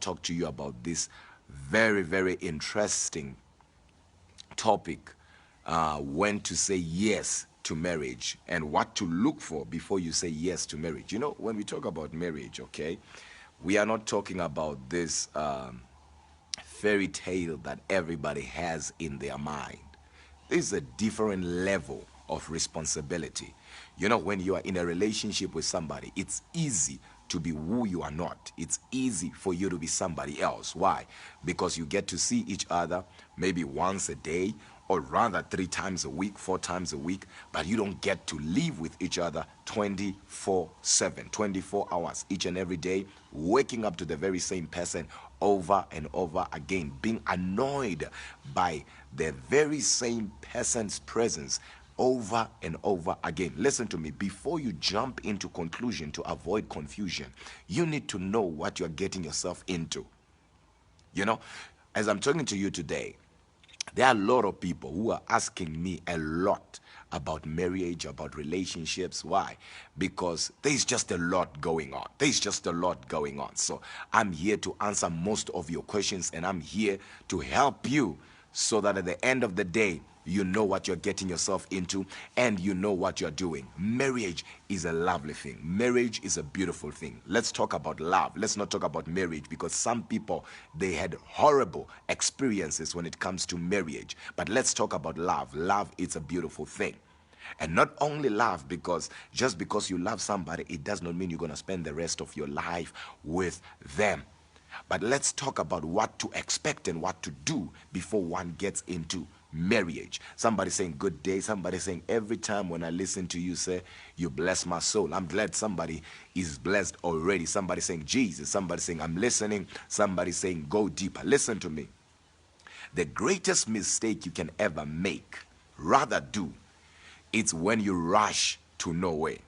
talk to you about this very, very interesting topic, when to say yes to marriage and what to look for before you say yes to marriage. You know, when we talk about marriage, okay, we are not talking about this fairy tale that everybody has in their mind. There's a different level of responsibility. You know, when you are in a relationship with somebody, it's easy to be who you are not. It's easy for you to be somebody else. Why? Because you get to see each other maybe once a day, or rather 3 times a week, 4 times a week, but you don't get to live with each other 24/7, 24 hours each and every day, waking up to the very same person over and over again, being annoyed by the very same person's presence over and over again. Listen to me. Before you jump into conclusion to avoid confusion, you need to know what you're getting yourself into. You know, as I'm talking to you today, there are a lot of people who are asking me a lot about marriage, about relationships. Why? Because there's just a lot going on. There's just a lot going on. So I'm here to answer most of your questions, and I'm here to help you so that at the end of the day, you know what you're getting yourself into and you know what you're doing. Marriage is a lovely thing. Marriage is a beautiful thing. Let's talk about love. Let's not talk about marriage, because some people, they had horrible experiences when it comes to marriage. But let's talk about love. Love is a beautiful thing. And not only love, because just because you love somebody, it does not mean you're going to spend the rest of your life with them. But let's talk about what to expect and what to do before one gets into marriage. Somebody saying good day. Somebody saying every time when I listen to you say, you bless my soul. I'm glad somebody is blessed already. Somebody saying Jesus. Somebody saying I'm listening. Somebody saying go deeper. Listen to me. The greatest mistake you can ever make, rather do, it's when you rush to nowhere.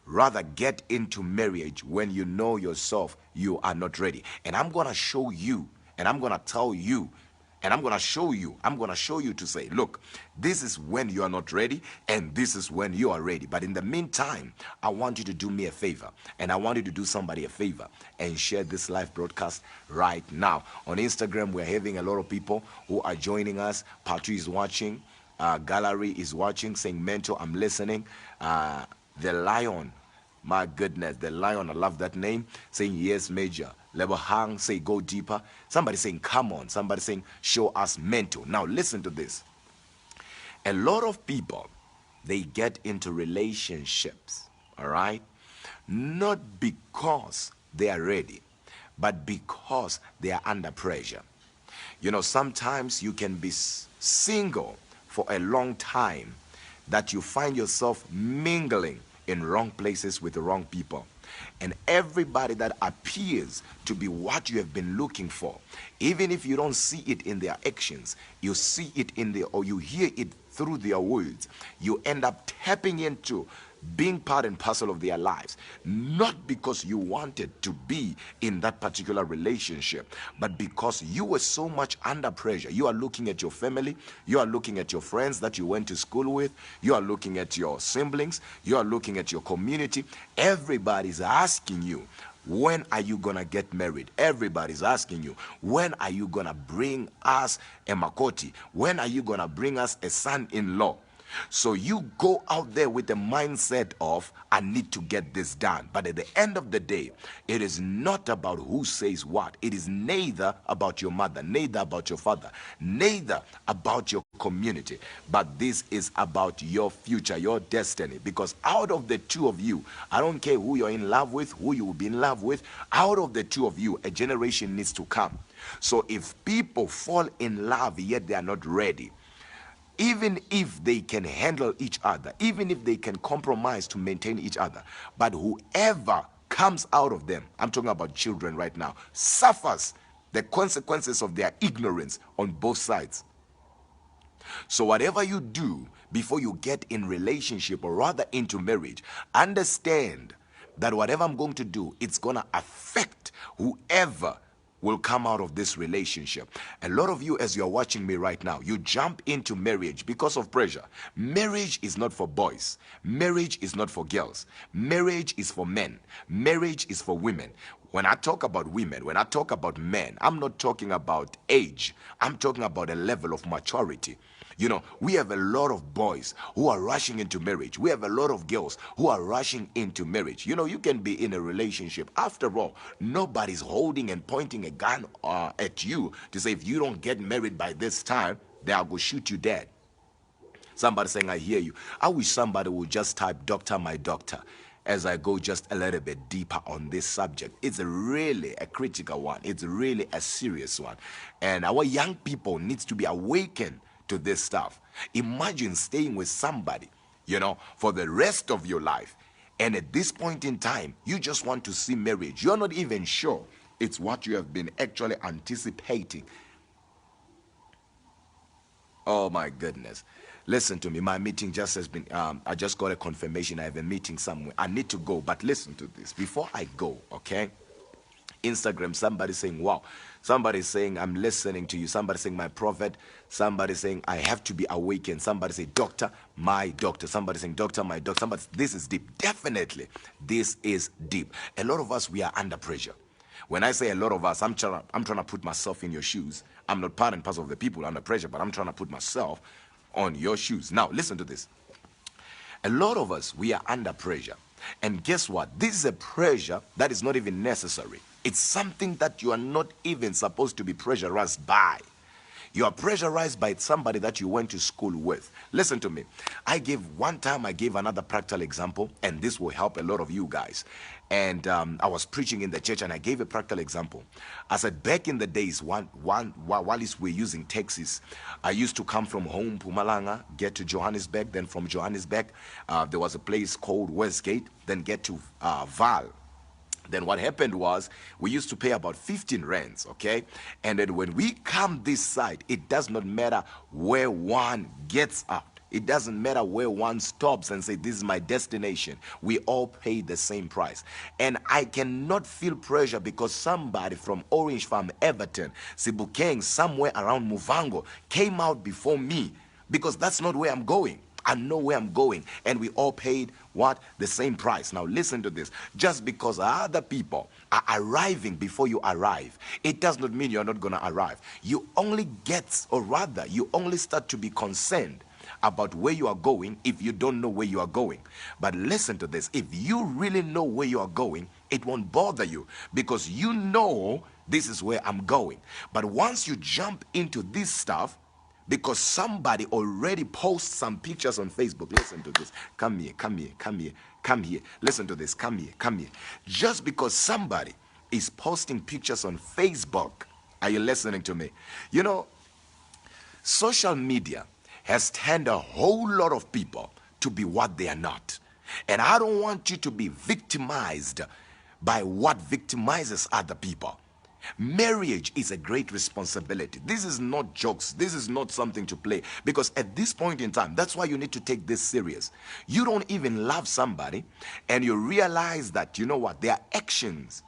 Rather get into marriage when you know yourself you are not ready. And I'm going to show you, and I'm going to tell you, and I'm going to show you, to say, look, this is when you are not ready, and this is when you are ready. But in the meantime, I want you to do me a favor, and I want you to do somebody a favor, and share this live broadcast right now. On Instagram, we're having a lot of people who are joining us. Patri is watching. Gallery is watching, saying, Mentor, I'm listening. The Lion, my goodness, the Lion, I love that name, saying, yes, Major. Level Hang, say, go deeper. Somebody saying, come on. Somebody saying, show us Mentor. Now, listen to this. A lot of people, they get into relationships, all right? Not because they are ready, but because they are under pressure. You know, sometimes you can be single for a long time, that you find yourself mingling in wrong places with the wrong people. And everybody that appears to be what you have been looking for, even if you don't see it in their actions, you see it in their, or you hear it through their words, you end up tapping into being part and parcel of their lives, not because you wanted to be in that particular relationship, but because you were so much under pressure. You are looking at your family, you are looking at your friends that you went to school with, you are looking at your siblings, you are looking at your community. Everybody's asking you, when are you gonna get married? Everybody's asking you, when are you gonna bring us a makoti? When are you gonna bring us a son-in-law? So you go out there with the mindset of, I need to get this done. But at the end of the day, it is not about who says what. It is neither about your mother, neither about your father, neither about your community. But this is about your future, your destiny. Because out of the two of you, I don't care who you're in love with, who you will be in love with, out of the two of you, a generation needs to come. So if people fall in love yet they are not ready, even if they can handle each other, even if they can compromise to maintain each other, but whoever comes out of them, I'm talking about children right now, suffers the consequences of their ignorance on both sides. So whatever you do before you get in relationship, or rather into marriage, understand that whatever I'm going to do, it's going to affect whoever will come out of this relationship. A lot of you, as you're watching me right now, you jump into marriage because of pressure. Marriage is not for boys. Marriage is not for girls. Marriage is for men. Marriage is for women. When I talk about women, when I talk about men, I'm not talking about age. I'm talking about a level of maturity. You know, we have a lot of boys who are rushing into marriage. We have a lot of girls who are rushing into marriage. You know, you can be in a relationship. After all, nobody's holding and pointing a gun at you to say, if you don't get married by this time, they'll go shoot you dead. Somebody saying, I hear you. I wish somebody would just type, Doctor, my doctor, as I go just a little bit deeper on this subject. It's really a critical one. It's really a serious one. And our young people needs to be awakened to this stuff. Imagine staying with somebody, you know, for the rest of your life. And at this point in time, you just want to see marriage. You're not even sure it's what you have been actually anticipating. Oh my goodness. Listen to me. My meeting just has been, I just got a confirmation I have a meeting somewhere. I need to go, but listen to this. Before I go, okay? Instagram, somebody saying, wow. Somebody saying, I'm listening to you. Somebody saying, my prophet. Somebody saying, I have to be awakened. Somebody say, doctor, my doctor. Somebody saying, doctor, my doctor. Somebody, this is deep. Definitely, this is deep. A lot of us, we are under pressure. When I say a lot of us, I'm trying to put myself in your shoes. I'm not part and parcel of the people under pressure, but I'm trying to put myself on your shoes. Now, listen to this. A lot of us, we are under pressure. And guess what? This is a pressure that is not even necessary. It's something that you are not even supposed to be pressurized by. You are pressurized by somebody that you went to school with. Listen to me. One time I gave another practical example, and this will help a lot of you guys. And I was preaching in the church, and I gave a practical example. I said, back in the days, while we're using taxis, I used to come from home, Pumalanga, get to Johannesburg. Then from Johannesburg, there was a place called Westgate, then get to Vaal. Then what happened was we used to pay about 15 rands, okay? And then when we come this side, it does not matter where one gets out. It doesn't matter where one stops and say, this is my destination. We all pay the same price. And I cannot feel pressure because somebody from Orange Farm, Everton, Sibukeng, somewhere around Muvango came out before me, because that's not where I'm going. I know where I'm going, and we all paid what? The same price. Now listen to this. Just because other people are arriving before you arrive, it does not mean you're not going to arrive. You only get, or rather, you only start to be concerned about where you are going if you don't know where you are going. But listen to this. If you really know where you are going, it won't bother you, because you know this is where I'm going. But once you jump into this stuff, because somebody already posts some pictures on Facebook. Listen to this. Come here, come here, come here, come here. Listen to this. Come here, come here. Just because somebody is posting pictures on Facebook, are you listening to me? You know, social media has turned a whole lot of people to be what they are not. And I don't want you to be victimized by what victimizes other people. Marriage is a great responsibility. This is not jokes. This is not something to play. Because at this point in time, that's why you need to take this serious. You don't even love somebody, and you realize that, you know what, their actions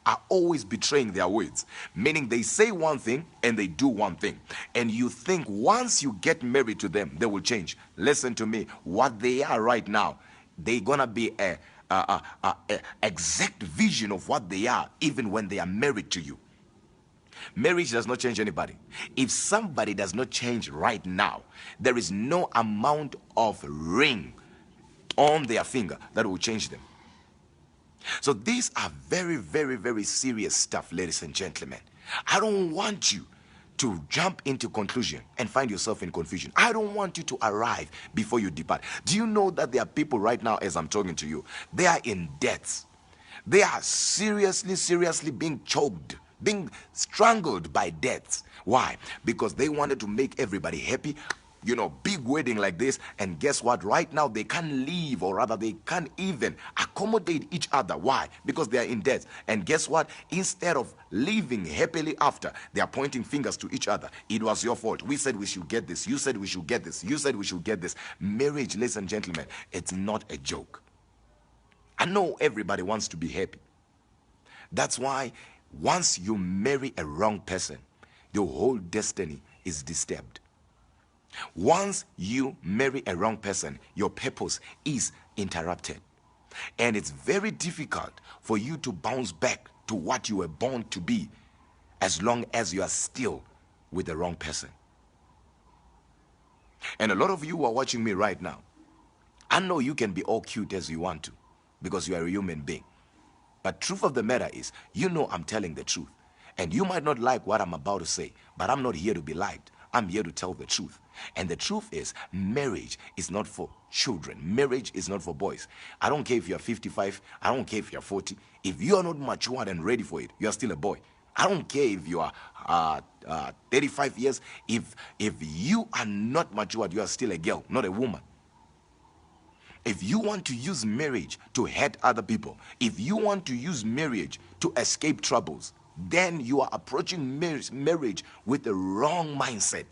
are always betraying their words. Meaning they say one thing and they do one thing. And you think once you get married to them, they will change. Listen to me. What they are right now, they're going to be a exact vision of what they are even when they are married to you. Marriage does not change anybody. If somebody does not change right now, there is no amount of ring on their finger that will change them. So these are very, very, very serious stuff, ladies and gentlemen. I don't want you to jump into conclusion and find yourself in confusion. I don't want you to arrive before you depart. Do you know that there are people right now, as I'm talking to you, they are in debts. They are seriously, seriously being choked, being strangled by debts. Why? Because they wanted to make everybody happy. You know, big wedding like this, and guess what? Right now they can't leave, or rather they can't even accommodate each other. Why? Because they are in debt. And guess what? Instead of living happily after, they are pointing fingers to each other. It was your fault. We said we should get this. You said we should get this. You said we should get this. Marriage, ladies and gentlemen, it's not a joke. I know everybody wants to be happy. That's why once you marry a wrong person, your whole destiny is disturbed. Once you marry a wrong person, your purpose is interrupted. And it's very difficult for you to bounce back to what you were born to be, as long as you are still with the wrong person. And a lot of you who are watching me right now, I know you can be all cute as you want to, because you are a human being. But truth of the matter is, you know I'm telling the truth. And you might not like what I'm about to say, but I'm not here to be liked. I'm here to tell the truth. And the truth is, marriage is not for children. Marriage is not for boys. I don't care if you're 55. I don't care if you're 40. If you are not matured and ready for it, you're still a boy. I don't care if you are 35 years. If you are not matured, you are still a girl, not a woman. If you want to use marriage to hurt other people, if you want to use marriage to escape troubles, then you are approaching marriage with the wrong mindset.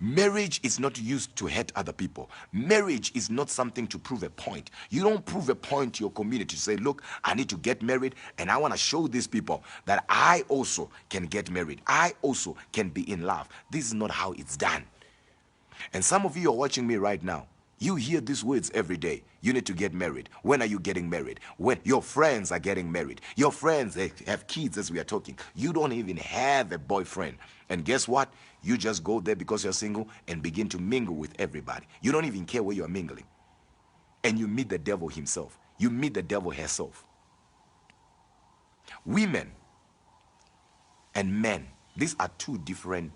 Marriage is not used to hurt other people. Marriage is not something to prove a point. You don't prove a point to your community to say, look, I need to get married and I want to show these people that I also can get married. I also can be in love. This is not how it's done. And some of you are watching me right now. You hear these words every day. You need to get married. When are you getting married? When your friends are getting married. Your friends, they have kids as we are talking. You don't even have a boyfriend. And guess what? You just go there because you're single and begin to mingle with everybody. You don't even care where you're mingling. And you meet the devil himself. You meet the devil herself. Women and men, these are two different,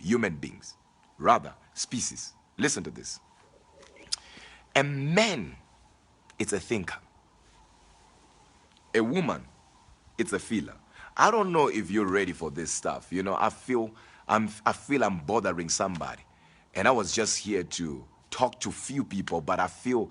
human beings. Rather, species. Listen to this. A man, it's a thinker. A woman, it's a feeler. I don't know if you're ready for this stuff. You know, I feel I'm bothering somebody, and I was just here to talk to few people, but I feel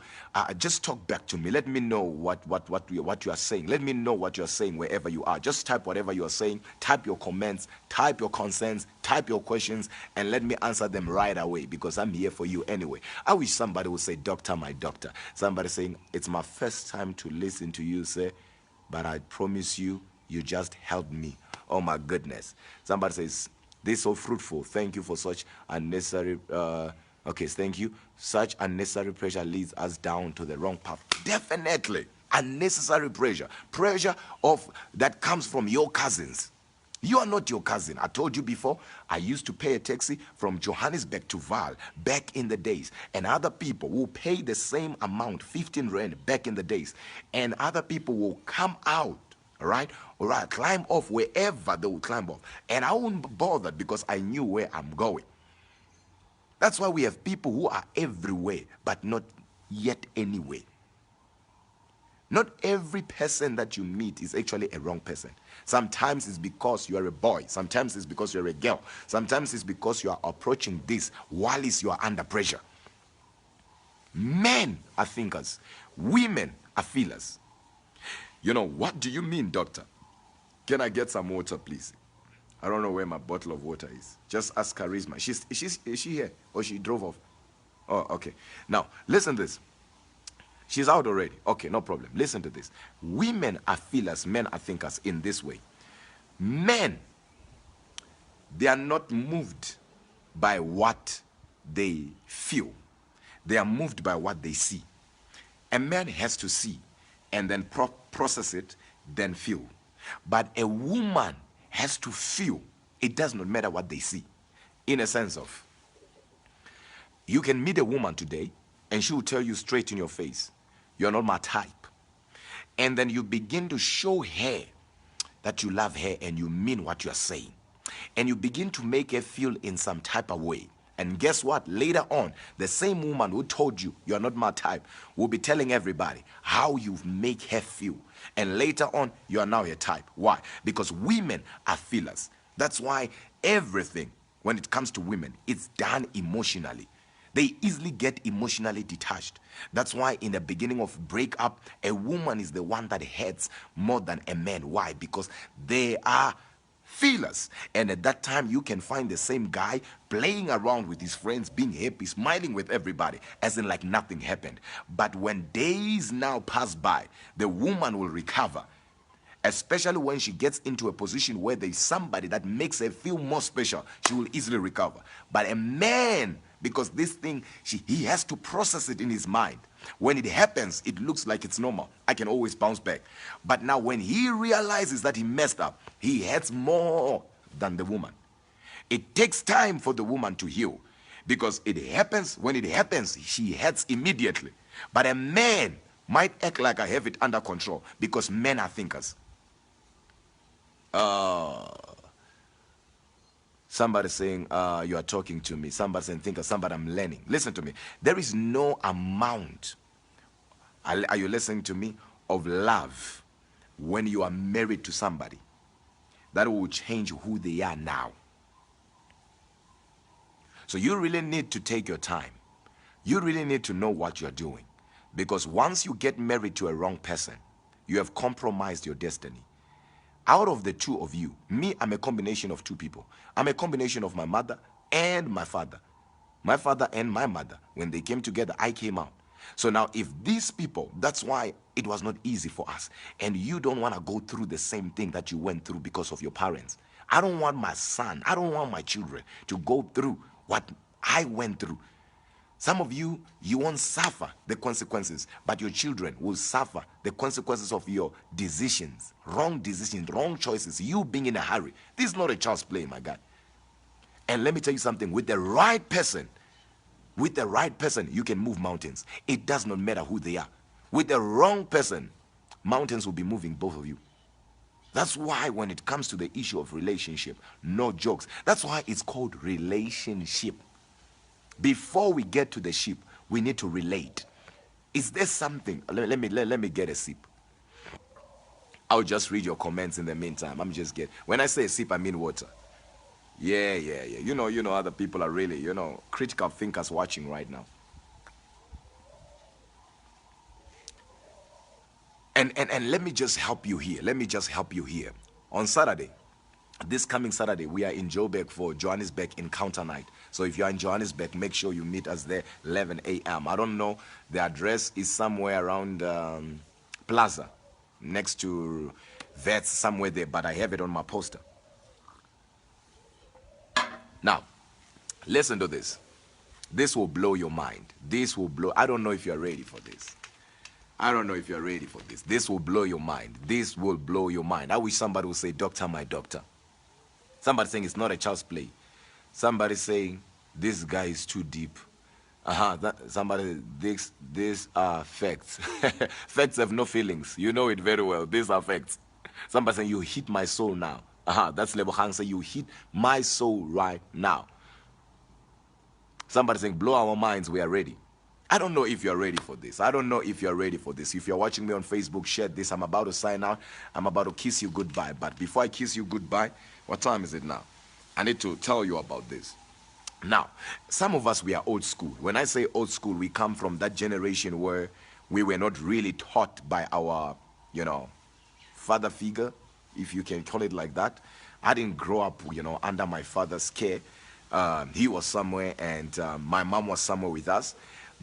just talk back to me. Let me know what you are saying. Let me know what you are saying wherever you are. Just type whatever you are saying. Type your comments. Type your concerns. Type your questions, and let me answer them right away, because I'm here for you anyway. I wish somebody would say, "Doctor, my doctor." Somebody saying, "It's my first time to listen to you say, but I promise you, you just helped me." Oh my goodness. Somebody says, "This is so fruitful. Thank you for such unnecessary." Okay, thank you. Such unnecessary pressure leads us down to the wrong path. Definitely. Unnecessary pressure. Pressure that comes from your cousins. You are not your cousin. I told you before, I used to pay a taxi from Johannesburg to Vaal back in the days. And other people will pay the same amount, 15 Rand back in the days. And other people will come out, all right, climb off wherever they will climb off. And I won't bother because I knew where I'm going. That's why we have people who are everywhere, but not yet anywhere. Not every person that you meet is actually a wrong person. Sometimes it's because you are a boy. Sometimes it's because you're a girl. Sometimes it's because you are approaching this while you are under pressure. Men are thinkers. Women are feelers. You know, what do you mean, doctor? Can I get some water, please? I don't know where my bottle of water is. Just ask Charisma. Is she here? Or she drove off? Oh, okay. Now, listen to this. She's out already. Okay, no problem. Listen to this. Women are feelers, men are thinkers in this way. Men, they are not moved by what they feel. They are moved by what they see. A man has to see and then process it, then feel. But a woman has to feel. It does not matter what they see. In a sense of, you can meet a woman today and she will tell you straight in your face, "You're not my type." And then you begin to show her that you love her and you mean what you're saying. And you begin to make her feel in some type of way. And guess what? Later on, the same woman who told you you're not my type will be telling everybody how you make her feel. And later on, you are now her type. Why? Because women are feelers. That's why everything, when it comes to women, it's done emotionally. They easily get emotionally detached. That's why in the beginning of breakup, a woman is the one that hurts more than a man. Why? Because they are feelers. And at that time, you can find the same guy playing around with his friends, being happy, smiling with everybody, as in like nothing happened. But when days now pass by, the woman will recover, especially when she gets into a position where there's somebody that makes her feel more special. She will easily recover. But a man because this thing, he has to process it in his mind. When it happens, it looks like it's normal. I can always bounce back. But now when he realizes that he messed up, he hurts more than the woman. It takes time for the woman to heal, because it happens, when it happens, she hurts immediately. But a man might act like I have it under control, because men are thinkers. Somebody saying, you are talking to me. Somebody saying, thinker. Somebody, I'm learning. Listen to me. There is no amount, are you listening to me, of love when you are married to somebody that will change who they are now. So you really need to take your time. You really need to know what you're doing. Because once you get married to a wrong person, you have compromised your destiny. Out of the two of you, me, I'm a combination of two people. I'm a combination of my mother and my father. My father and my mother, when they came together, I came out. So now if these people, that's why it was not easy for us. And you don't want to go through the same thing that you went through because of your parents. I don't want my son, I don't want my children to go through what I went through. Some of you, you won't suffer the consequences, but your children will suffer the consequences of your decisions, wrong choices, you being in a hurry. This is not a child's play, my God. And let me tell you something, with the right person, you can move mountains. It does not matter who they are. With the wrong person, mountains will be moving, both of you. That's why when it comes to the issue of relationship, no jokes. That's why it's called relationship. Before we get to the ship, we need to relate. Is there something? Let me get a sip. I'll just read your comments in the meantime. When I say sip, I mean water. Yeah. You know, other people are really, critical thinkers watching right now. And let me just help you here. On Saturday, this coming Saturday, we are in Joburg for Johannesburg Encounter Night. So if you're in Johannesburg, make sure you meet us there 11 a.m. I don't know, the address is somewhere around Plaza, next to Vets, somewhere there, but I have it on my poster. Now, listen to this. This will blow your mind. I don't know if you're ready for this. This will blow your mind. I wish somebody would say, doctor, my doctor. Somebody saying it's not a child's play. Somebody saying this guy is too deep. These are facts. Facts have no feelings. You know it very well. These are facts. Somebody saying you hit my soul now. That's Lebohang saying you hit my soul right now. Somebody saying blow our minds, we are ready. I don't know if you're ready for this. If you're watching me on Facebook, share this. I'm about to sign out. I'm about to kiss you goodbye. But before I kiss you goodbye, what time is it now? I need to tell you about this. Now, some of us, we are old school. When I say old school, we come from that generation where we were not really taught by our, father figure, if you can call it like that. I didn't grow up, under my father's care. He was somewhere and my mom was somewhere with us.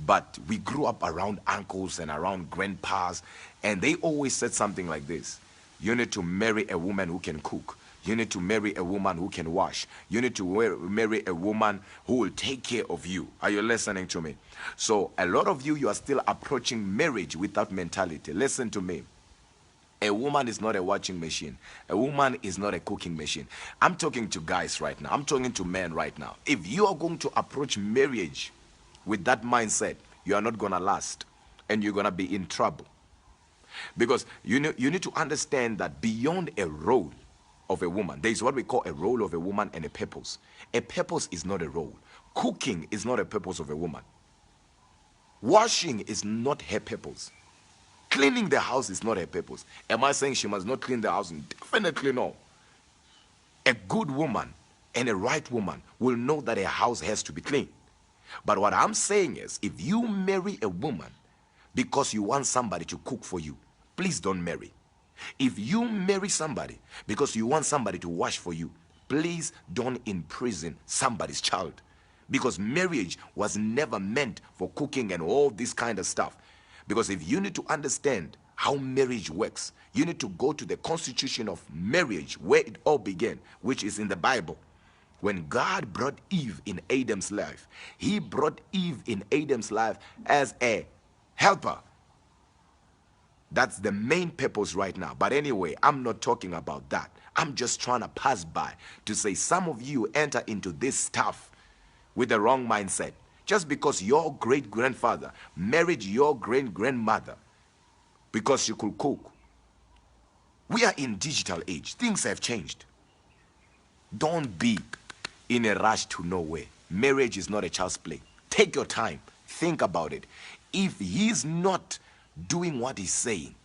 But we grew up around uncles and around grandpas, and they always said something like this: you need to marry a woman who can cook. You need to marry a woman who can wash. You need to marry a woman who will take care of you. Are you listening to me? So a lot of you are still approaching marriage with that mentality. Listen to me. A woman is not a washing machine. A woman is not a cooking machine. I'm talking to guys right now. I'm talking to men right now. If you are going to approach marriage with that mindset, you are not going to last, and you're going to be in trouble. Because you need to understand that beyond a role of a woman, there is what we call a role of a woman and a purpose. A purpose is not a role. Cooking is not a purpose of a woman. Washing is not her purpose. Cleaning the house is not her purpose. Am I saying she must not clean the house? Definitely no. A good woman and a right woman will know that her house has to be clean. But what I'm saying is, if you marry a woman because you want somebody to cook for you, please don't marry. If you marry somebody because you want somebody to wash for you, please don't imprison somebody's child. Because marriage was never meant for cooking and all this kind of stuff. Because if you need to understand how marriage works, you need to go to the constitution of marriage where it all began, which is in the Bible. When God brought Eve in Adam's life, he brought Eve in Adam's life as a helper. That's the main purpose right now. But anyway, I'm not talking about that. I'm just trying to pass by to say some of you enter into this stuff with the wrong mindset. Just because your great-grandfather married your great-grandmother because she could cook. We are in digital age. Things have changed. Don't be in a rush to nowhere. Marriage is not a child's play. Take your time. Think about it. If he's not doing what he's saying,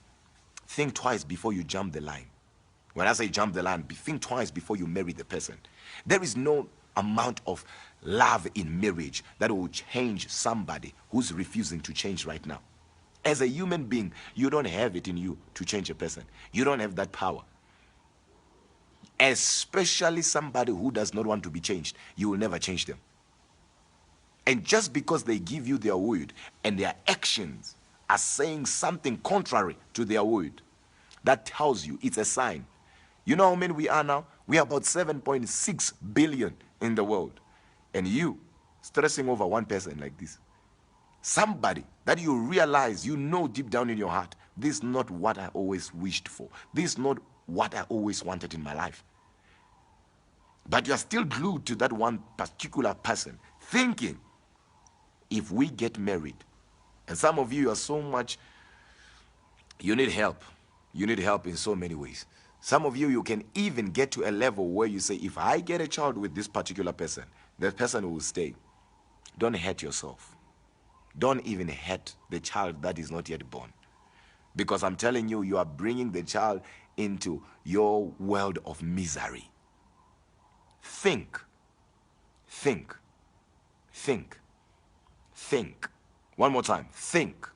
think twice before you jump the line. When I say jump the line, think twice before you marry the person. There is no amount of love in marriage that will change somebody who's refusing to change right now. As a human being, you don't have it in you to change a person. You don't have that power. Especially somebody who does not want to be changed. You will never change them. And just because they give you their word and their actions are saying something contrary to their word, that tells you it's a sign. You know how many we are now? We are about 7.6 billion in the world. And you stressing over one person like this. Somebody that you realize, you know deep down in your heart, this is not what I always wished for. This is not what I always wanted in my life. But you are still glued to that one particular person, thinking, if we get married, and some of you are so much, you need help. You need help in so many ways. Some of you, you can even get to a level where you say, if I get a child with this particular person, that person will stay. Don't hurt yourself. Don't even hurt the child that is not yet born. Because I'm telling you, you are bringing the child into your world of misery. Think. Think. Think. Think. One more time. Think.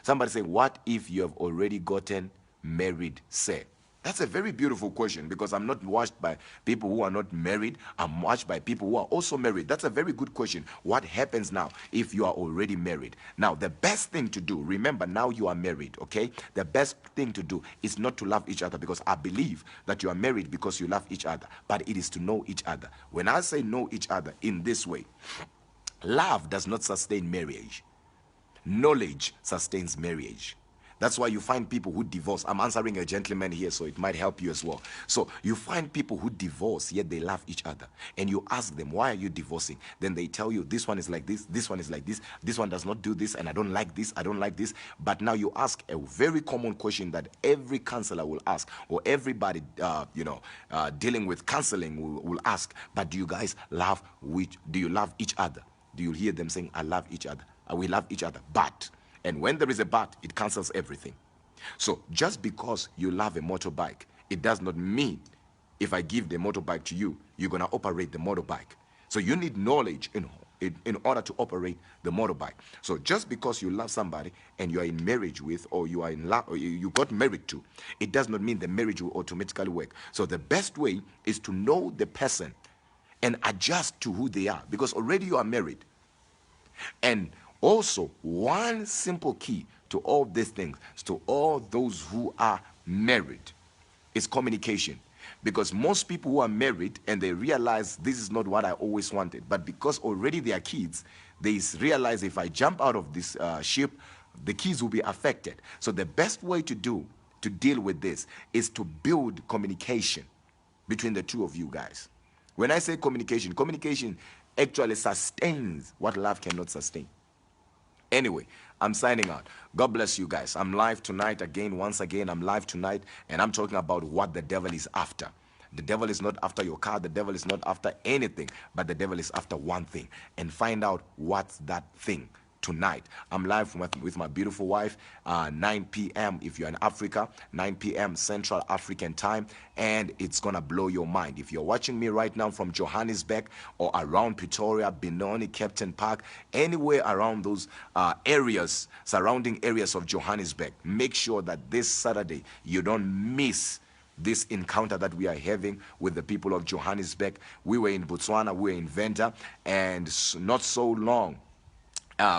Somebody say, what if you have already gotten married, say? That's a very beautiful question, because I'm not watched by people who are not married. I'm watched by people who are also married. That's a very good question. What happens now if you are already married? Now, the best thing to do, remember, now you are married, okay? The best thing to do is not to love each other, because I believe that you are married because you love each other, but it is to know each other. When I say know each other in this way, love does not sustain marriage. Knowledge sustains marriage. That's why you find people who divorce. I'm answering a gentleman here, so it might help you as well. So you find people who divorce, yet they love each other. And you ask them, why are you divorcing? Then they tell you, this one is like this one is like this one does not do this, and I don't like this, I don't like this. But now you ask a very common question that every counselor will ask, or everybody, dealing with counseling will ask, but do you guys love do you love each other? Do you hear them saying, I love each other? We love each other, but... And when there is a but, it cancels everything. So just because you love a motorbike, it does not mean if I give the motorbike to you, you're going to operate the motorbike. So you need knowledge in order to operate the motorbike. So just because you love somebody and you are in marriage with, or you are in love, or you got married to, it does not mean the marriage will automatically work. So the best way is to know the person and adjust to who they are, because already you are married. And also, one simple key to all these things, to all those who are married, is communication. Because most people who are married and they realize this is not what I always wanted, but because already they are kids, they realize if I jump out of this ship, the kids will be affected. So the best way to deal with this is to build communication between the two of you guys. When I say communication, communication actually sustains what love cannot sustain. Anyway, I'm signing out. God bless you guys. I'm live tonight again. Once again, I'm live tonight, and I'm talking about what the devil is after. The devil is not after your car. The devil is not after anything, but the devil is after one thing. And find out what's that thing tonight. I'm live with my beautiful wife, 9 p.m. if you're in Africa, 9 p.m. Central African time, and it's gonna blow your mind. If you're watching me right now from Johannesburg or around Pretoria, Benoni, Captain Park, anywhere around those areas, surrounding areas of Johannesburg, make sure that this Saturday you don't miss this encounter that we are having with the people of Johannesburg. We were in Botswana, we were in Venda, and not so long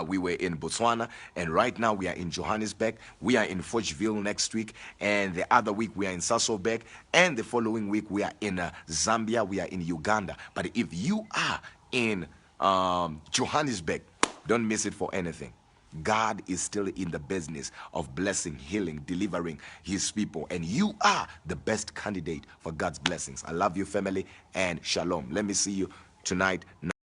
We were in Botswana, and right now we are in Johannesburg. We are in Fochville next week, and the other week we are in Sasolburg, and the following week we are in Zambia. We are in Uganda. But if you are in Johannesburg, don't miss it for anything. God is still in the business of blessing, healing, delivering his people. And you are the best candidate for God's blessings. I love you, family, and shalom. Let me see you tonight.